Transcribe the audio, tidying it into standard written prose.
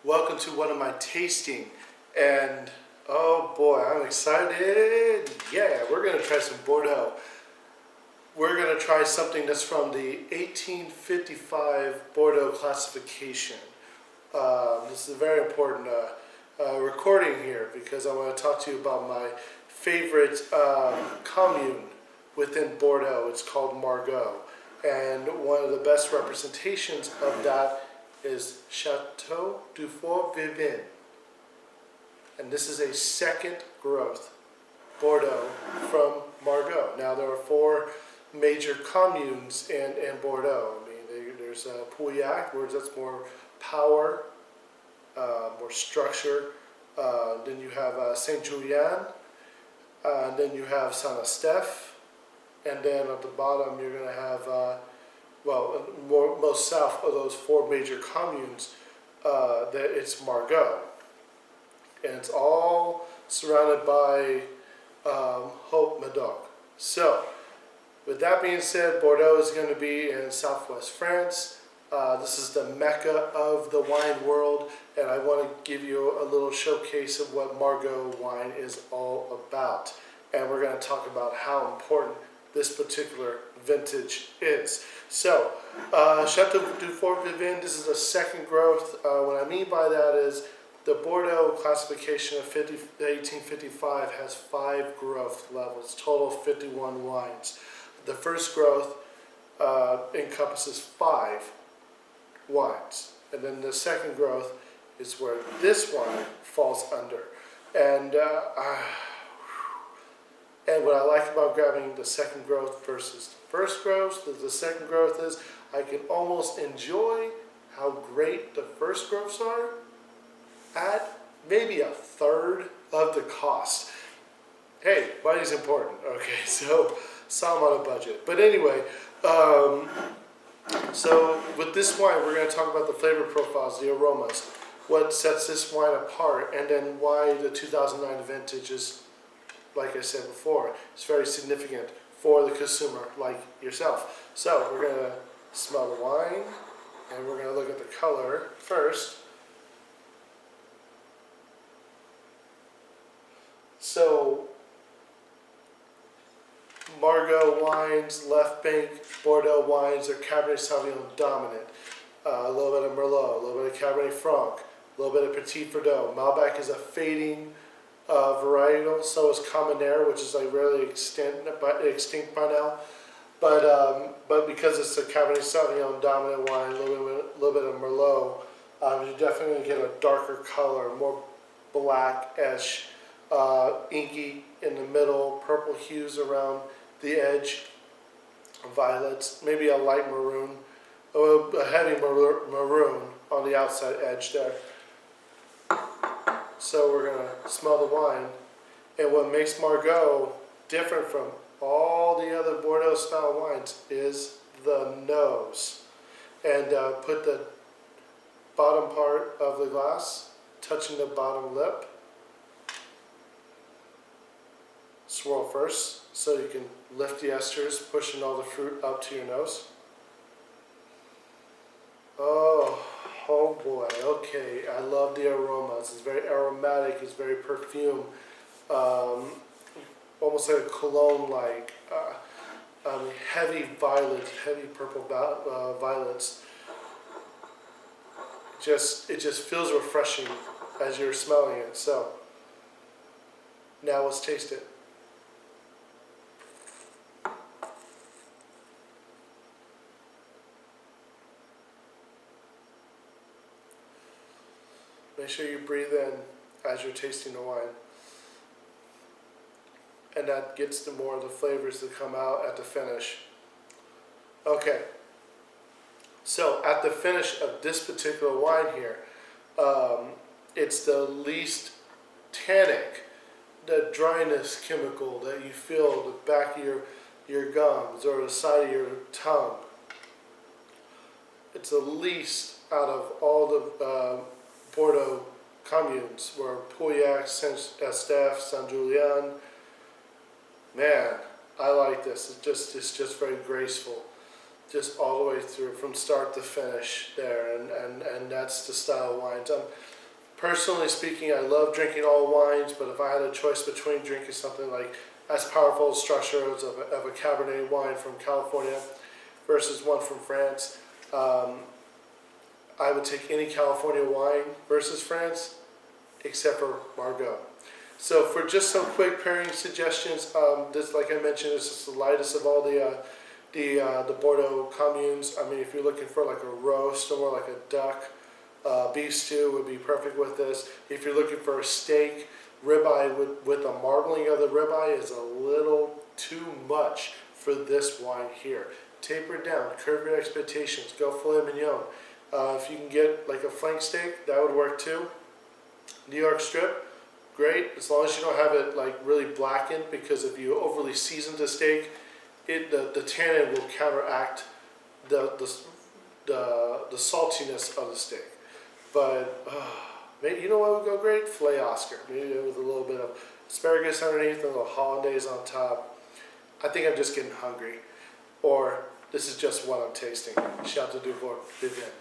Welcome to one of my tasting, and oh boy, I'm excited. Yeah, we're gonna try some Bordeaux. We're gonna try something that's from the 1855 Bordeaux classification. This is a very important recording here because I want to talk to you about my favorite commune within Bordeaux. It's called Margaux, and one of the best representations of that is Chateau, dufort, Vivens. And this is a second growth Bordeaux from Margaux. Now there are four major communes in Bordeaux. I mean, there's Pauillac, where that's more power, more structure. Then you have Saint-Julien, then you have Saint-Estèphe, and then at the bottom you're going to have most south of those four major communes, it's Margaux. And it's all surrounded by Haute-Medoc. So, with that being said, Bordeaux is going to be in southwest France. This is the mecca of the wine world, and I want to give you a little showcase of what Margaux wine is all about. And we're going to talk about how important this particular vintage is. So, Chateau dufort Vivens, this is a second growth. What I mean by that is the Bordeaux classification of 1855 has 5 growth levels, total 51 wines. The first growth encompasses 5 wines, and then the second growth is where this wine falls under. And what I like about grabbing the second growth versus the first growth, the second growth is I can almost enjoy how great the first growths are at maybe a third of the cost. Hey, money's important. Okay, so I'm on a budget. But anyway, so with this wine, we're going to talk about the flavor profiles, the aromas, what sets this wine apart, and then why the 2009 vintage is, like I said before, it's very significant for the consumer like yourself. So we're going to smell the wine, and we're going to look at the color first. So Margaux wines, left bank Bordeaux wines are Cabernet Sauvignon dominant. A little bit of Merlot, a little bit of Cabernet Franc, a little bit of Petit Verdot. Malbec is a fading varietal, so is Comminaire, which is like really extinct by now. But because it's a Cabernet Sauvignon dominant wine, a little bit of Merlot, you definitely get a darker color, more blackish, inky in the middle, purple hues around the edge, violets, maybe a light maroon, a heavy maroon on the outside edge there. So we're going to smell the wine, and what makes Margaux different from all the other Bordeaux style wines is the nose. And put the bottom part of the glass touching the bottom lip. Swirl first so you can lift the esters, pushing all the fruit up to your nose. Oh boy, okay, I love the aromas. It's very aromatic, it's very perfume, almost like a cologne-like, heavy violets, heavy purple violets. It just feels refreshing as you're smelling it. So, now let's taste it. Make sure you breathe in as you're tasting the wine. And that gets to more of the flavors that come out at the finish. Okay. So at the finish of this particular wine here, it's the least tannic, the dryness chemical that you feel the back of your gums or the side of your tongue. It's the least out of all the Bordeaux communes, where Pauillac, Saint-Estèphe, Saint-Julien. Man, I like this. It's just very graceful. just all the way through from start to finish there, and that's the style of wines. Personally speaking, I love drinking all wines, but if I had a choice between drinking something like as powerful as structures of a Cabernet wine from California versus one from France, I would take any California wine versus France, except for Margaux. So for just some quick pairing suggestions, this, like I mentioned, this is the lightest of all the Bordeaux communes. I mean, if you're looking for like a roast or more like a duck, beef stew would be perfect with this. If you're looking for a steak, ribeye with the marbling of the ribeye is a little too much for this wine here. Taper it down, curb your expectations, go filet mignon. If you can get like a flank steak, that would work too. New York strip, great, as long as you don't have it like really blackened, because if you overly season the steak, the tannin will counteract the saltiness of the steak. But maybe, you know what would go great? Filet Oscar, maybe with a little bit of asparagus underneath and a little hollandaise on top. I think I'm just getting hungry, or this is just what I'm tasting. Chateau, dufort, Vivens.